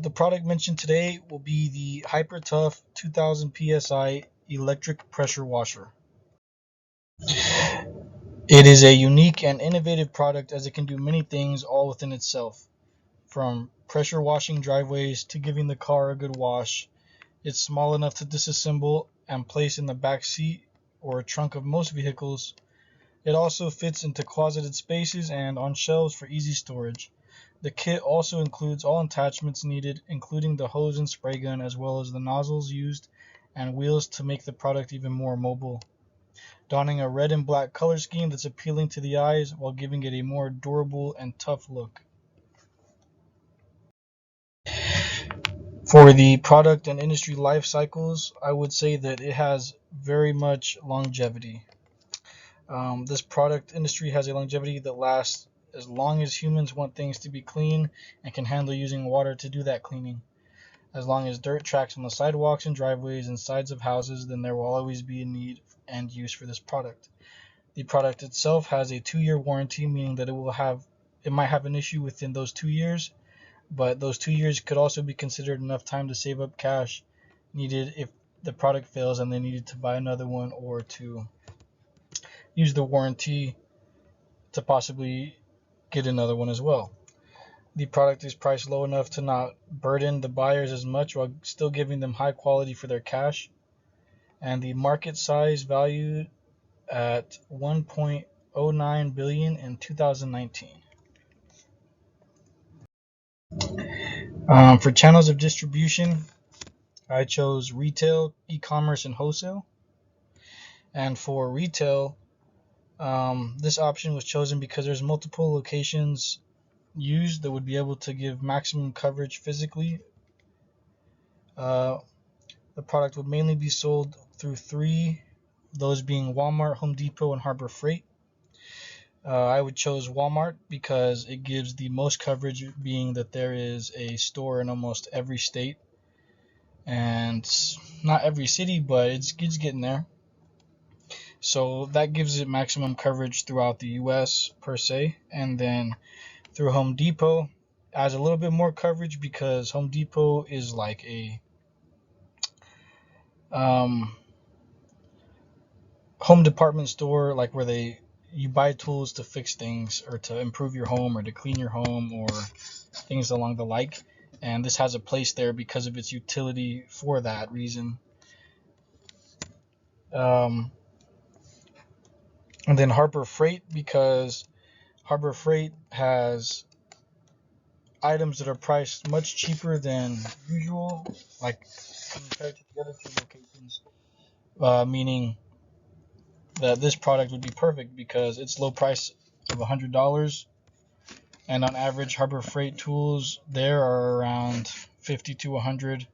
the product mentioned today will be the Hyper Tough 2000 PSI electric pressure washer. It is a unique and innovative product as it can do many things all within itself. From pressure washing driveways to giving the car a good wash. It's small enough to disassemble and place in the back seat or trunk of most vehicles. It also fits into closeted spaces and on shelves for easy storage. The kit also includes all attachments needed, including the hose and spray gun, as well as the nozzles used and wheels to make the product even more mobile. Donning a red and black color scheme that's appealing to the eyes while giving it a more durable and tough look. For the product and industry life cycles, I would say that it has very much longevity. This product industry has a longevity that lasts as long as humans want things to be clean and can handle using water to do that cleaning. As long as dirt tracks on the sidewalks and driveways and sides of houses, then there will always be a need and use for this product. The product itself has a 2-year warranty, meaning that it might have an issue within those 2 years, but those 2 years could also be considered enough time to save up cash needed if the product fails and they needed to buy another one or to use the warranty to possibly get another one as well. The product is priced low enough to not burden the buyers as much while still giving them high quality for their cash. And the market size valued at 1.09 billion in 2019. For channels of distribution, I chose retail, e-commerce, and wholesale. And for retail, this option was chosen because there's multiple locations used that would be able to give maximum coverage physically. The product would mainly be sold through 3, those being Walmart, Home Depot, and Harbor Freight. I would choose Walmart because it gives the most coverage, being that there is a store in almost every state, and not every city, but it's getting there. So that gives it maximum coverage throughout the US per se. And then through Home Depot adds a little bit more coverage because Home Depot is like a home department store, like where you buy tools to fix things or to improve your home or to clean your home or things along the like. And this has a place there because of its utility for that reason. And then Harbor Freight, because Harbor Freight has items that are priced much cheaper than usual, like compared to the other 2 locations, meaning that this product would be perfect because it's low price of $100, and on average Harbor Freight tools there are around 50 to 100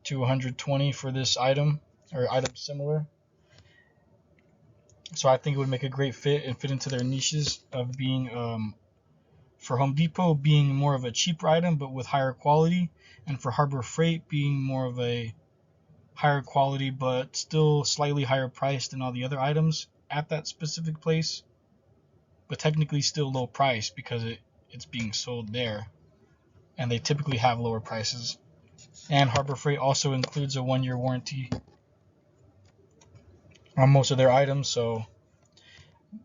to 120 for this item or items similar. So I think it would make a great fit and fit into their niches of being for Home Depot being more of a cheaper item but with higher quality, and for Harbor Freight being more of a higher quality but still slightly higher price than all the other items at that specific place, but technically still low price because it's being sold there, and they typically have lower prices. And Harbor Freight also includes a 1-year warranty on most of their items, so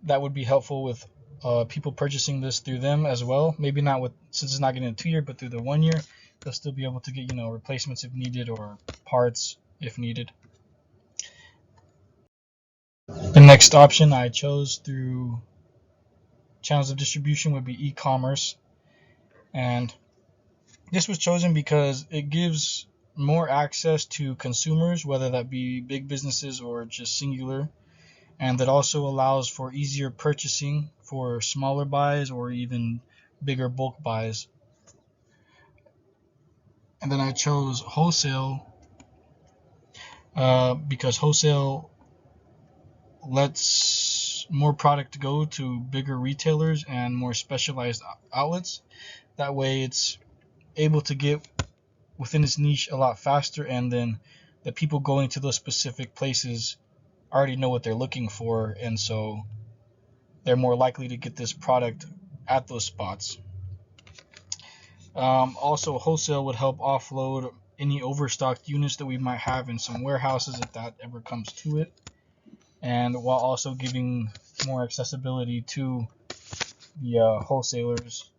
that would be helpful with people purchasing this through them as well. Maybe not with, since it's not getting a 2-year, but through the 1 year, they'll still be able to get replacements if needed or parts if needed. The next option I chose through channels of distribution would be e-commerce, and this was chosen because it gives more access to consumers, whether that be big businesses or just singular, and that also allows for easier purchasing for smaller buys or even bigger bulk buys. And then I chose wholesale because wholesale lets more product go to bigger retailers and more specialized outlets. That way it's able to get within its niche a lot faster, and then the people going to those specific places already know what they're looking for, and so they're more likely to get this product at those spots. Also, wholesale would help offload any overstocked units that we might have in some warehouses if that ever comes to it, and while also giving more accessibility to the wholesalers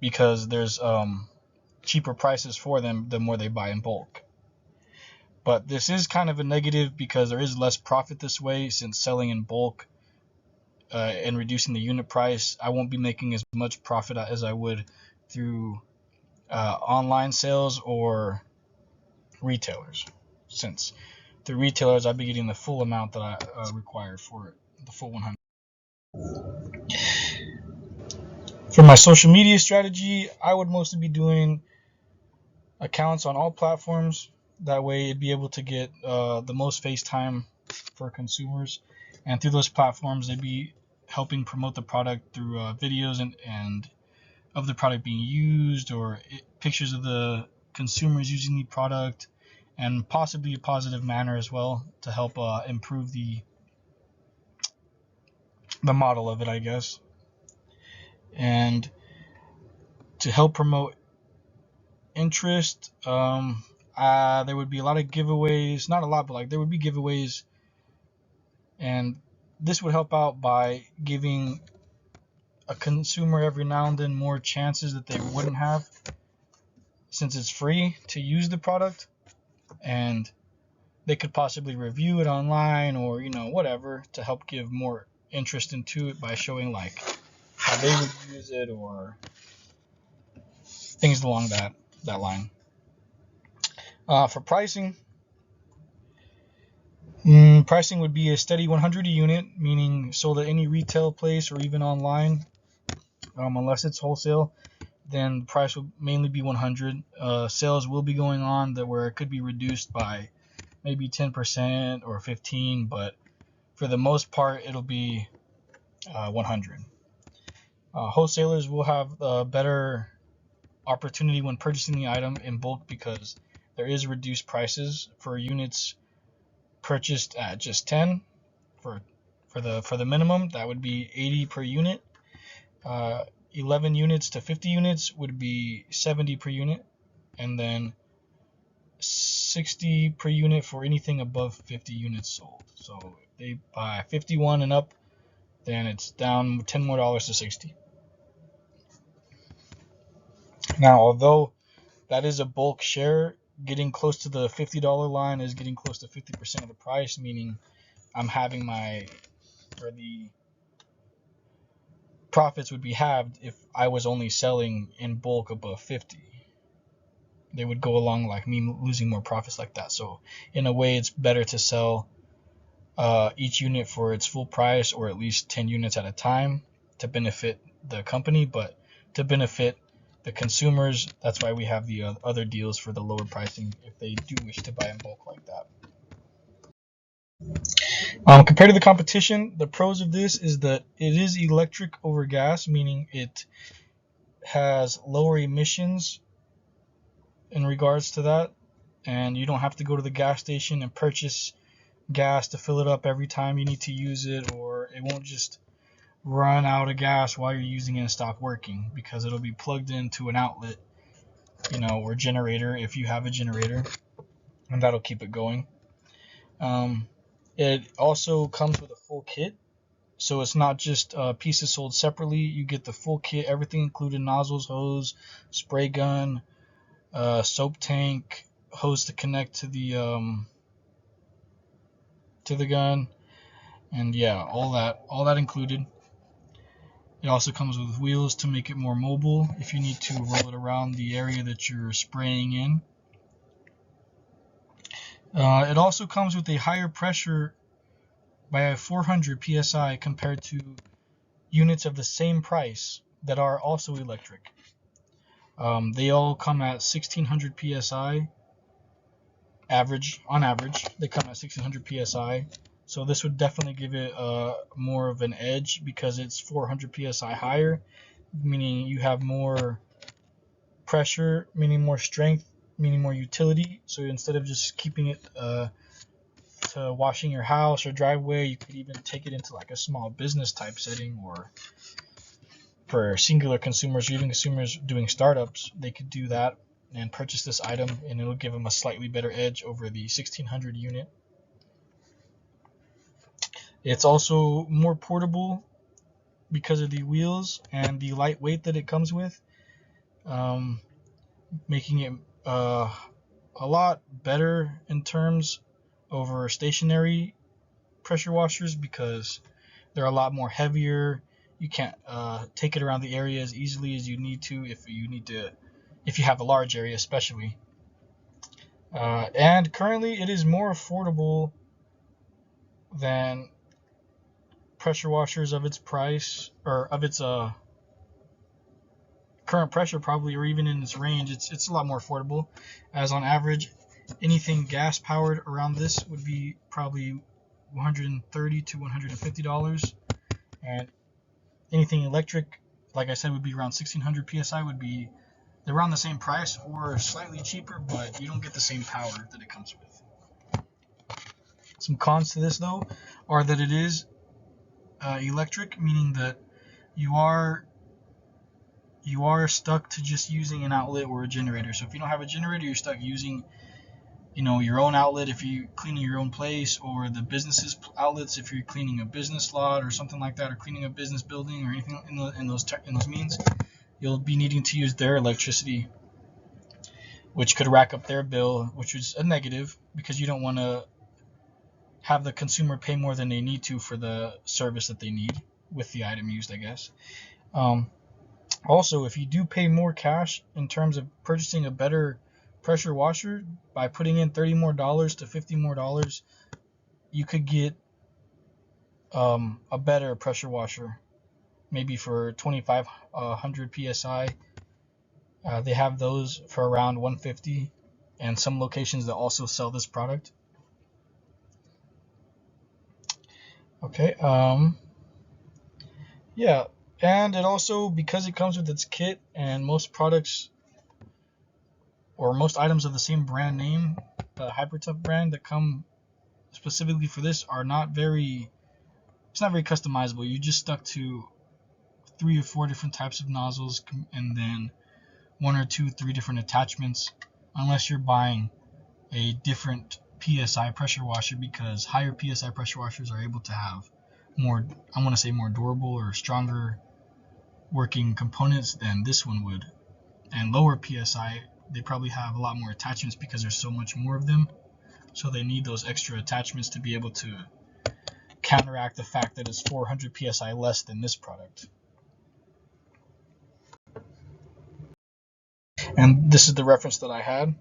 because there's cheaper prices for them the more they buy in bulk. But this is kind of a negative because there is less profit this way, since selling in bulk and reducing the unit price, I won't be making as much profit as I would through online sales or retailers, since through retailers I'd be getting the full amount that I require for it, the full 100. For my social media strategy, I would mostly be doing accounts on all platforms. That way, it'd be able to get the most face time for consumers, and through those platforms, they'd be helping promote the product through videos and of the product being used, or pictures of the consumers using the product, and possibly a positive manner as well to help improve the model of it, I guess, and to help promote interest. There would be a lot of giveaways, not a lot, but like there would be giveaways, and this would help out by giving a consumer every now and then more chances that they wouldn't have, since it's free to use the product, and they could possibly review it online or whatever to help give more interest into it by showing like how they would use it or things along that line. For pricing, pricing would be a steady 100 a unit, meaning sold at any retail place or even online, unless it's wholesale. Then the price will mainly be 100. Sales will be going on that where it could be reduced by maybe 10% or 15, but for the most part, it'll be 100. Wholesalers will have a better opportunity when purchasing the item in bulk because there is reduced prices for units purchased at just 10 for the minimum. That would be 80 per unit. 11 units to 50 units would be 70 per unit, and then 60 per unit for anything above 50 units sold. So if they buy 51 and up, then it's down $10 more to 60. Now, although that is a bulk share, getting close to the $50 line is getting close to 50% of the price, meaning I'm having the profits would be halved if I was only selling in bulk above 50. They would go along like me losing more profits like that. So in a way, it's better to sell each unit for its full price, or at least 10 units at a time, to benefit the company, but to benefit the consumers, that's why we have the other deals for the lower pricing if they do wish to buy in bulk like that. Compared to the competition, the pros of this is that it is electric over gas, meaning it has lower emissions in regards to that, and you don't have to go to the gas station and purchase gas to fill it up every time you need to use it, or it won't just run out of gas while you're using it and stop working, because it'll be plugged into an outlet, or generator if you have a generator, and that'll keep it going. It also comes with a full kit, so it's not just pieces sold separately. You get the full kit, everything included: nozzles, hose, spray gun, soap tank, hose to connect to the gun, and yeah, all that included. It also comes with wheels to make it more mobile if you need to roll it around the area that you're spraying in. It also comes with a higher pressure by 400 psi compared to units of the same price that are also electric. They all come at 1600 psi on average. They come at 1600 psi. So this would definitely give it more of an edge because it's 400 psi higher, meaning you have more pressure, meaning more strength, meaning more utility. So instead of just keeping it to washing your house or driveway, you could even take it into like a small business type setting, or for singular consumers or even consumers doing startups, they could do that and purchase this item, and it'll give them a slightly better edge over the 1600 unit. It's also more portable because of the wheels and the light weight that it comes with, making it a lot better in terms over stationary pressure washers because they're a lot more heavier. You can't take it around the area as easily as you need to if you have a large area, especially. And currently, it is more affordable than pressure washers of its price, or of its current pressure, probably, or even in its range. It's a lot more affordable, as on average, anything gas powered around this would be probably $130 to $150, and anything electric, like I said, would be around 1600 psi. Would be around the same price or slightly cheaper, but you don't get the same power that it comes with. Some cons to this, though, are that it is electric, meaning that you are stuck to just using an outlet or a generator. So if you don't have a generator, you're stuck using your own outlet if you're cleaning your own place, or the business's outlets if you're cleaning a business lot or something like that, or cleaning a business building or anything in those means. You'll be needing to use their electricity, which could rack up their bill, which is a negative because you don't want to have the consumer pay more than they need to for the service that they need with the item used, I guess. Also, if you do pay more cash in terms of purchasing a better pressure washer, by putting in $30 more to $50 more, you could get a better pressure washer, maybe for 2500 psi. They have those for around 150, and some locations that also sell this product. Okay. Yeah, and it also, because it comes with its kit, and most products or most items of the same brand name, the Hypertough brand, that come specifically for this are not very customizable. You're just stuck to 3 or 4 different types of nozzles, and then 1 or 2, 3 different attachments, unless you're buying a different PSI pressure washer, because higher PSI pressure washers are able to have more durable or stronger working components than this one would. And lower PSI, they probably have a lot more attachments because there's so much more of them. So they need those extra attachments to be able to counteract the fact that it's 400 PSI less than this product. And this is the reference that I had.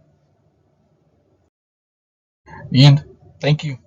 The end. Thank you.